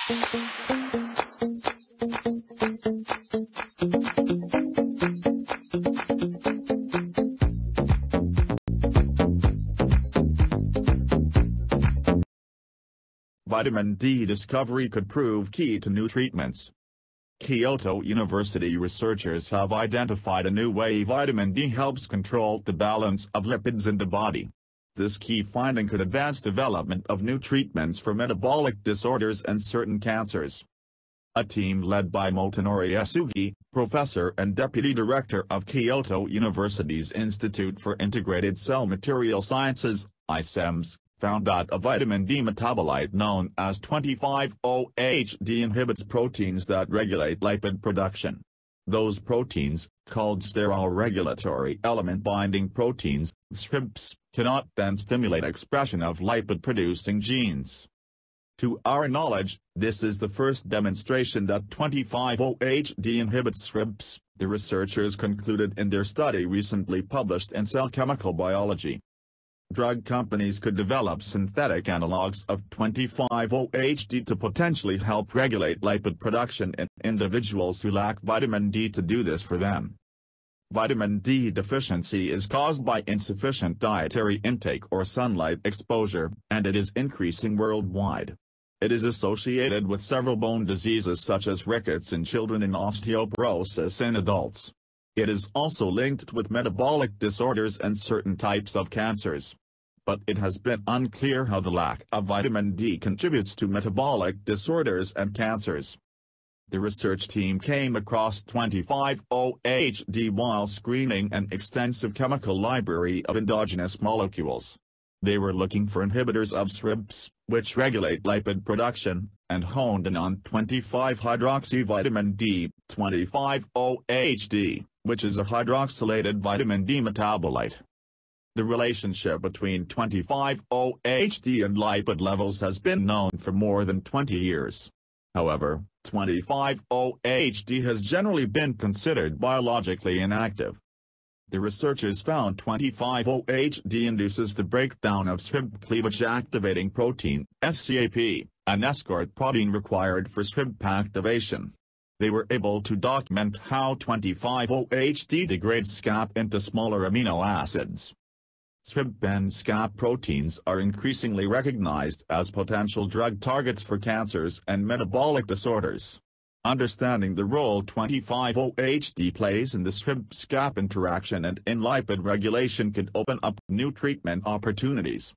Vitamin D discovery could prove key to new treatments. Kyoto University researchers have identified a new way vitamin D helps control the balance of lipids in the body. This key finding could advance development of new treatments for metabolic disorders and certain cancers. A team led by Motonari Uesugi, professor and deputy director of Kyoto University's Institute for Integrated Cell Material Sciences, iCeMS, found that a vitamin D metabolite known as 25-OHD inhibits proteins that regulate lipid production. Those proteins, called sterol regulatory element binding proteins, SREBPs, cannot then stimulate expression of lipid-producing genes. To our knowledge, this is the first demonstration that 25-OHD inhibits SREBPs, the researchers concluded in their study recently published in Cell Chemical Biology. Drug companies could develop synthetic analogs of 25-OHD to potentially help regulate lipid production in individuals who lack vitamin D to do this for them. Vitamin D deficiency is caused by insufficient dietary intake or sunlight exposure, and it is increasing worldwide. It is associated with several bone diseases such as rickets in children and osteoporosis in adults. It is also linked with metabolic disorders and certain types of cancers. But it has been unclear how the lack of vitamin D contributes to metabolic disorders and cancers. The research team came across 25-OHD while screening an extensive chemical library of endogenous molecules. They were looking for inhibitors of SREBPs, which regulate lipid production, and honed in on 25-hydroxyvitamin D, 25-OHD, which is a hydroxylated vitamin D metabolite. The relationship between 25-OHD and lipid levels has been known for more than 20 years. However, 25-OHD has generally been considered biologically inactive. The researchers found 25-OHD induces the breakdown of SREB cleavage-activating protein, SREP, an escort protein required for SREB activation. They were able to document how 25-OHD degrades SCAP into smaller amino acids. SREB and SCAP proteins are increasingly recognized as potential drug targets for cancers and metabolic disorders. Understanding the role 25-OHD plays in the SREB-SCAP interaction and in lipid regulation could open up new treatment opportunities.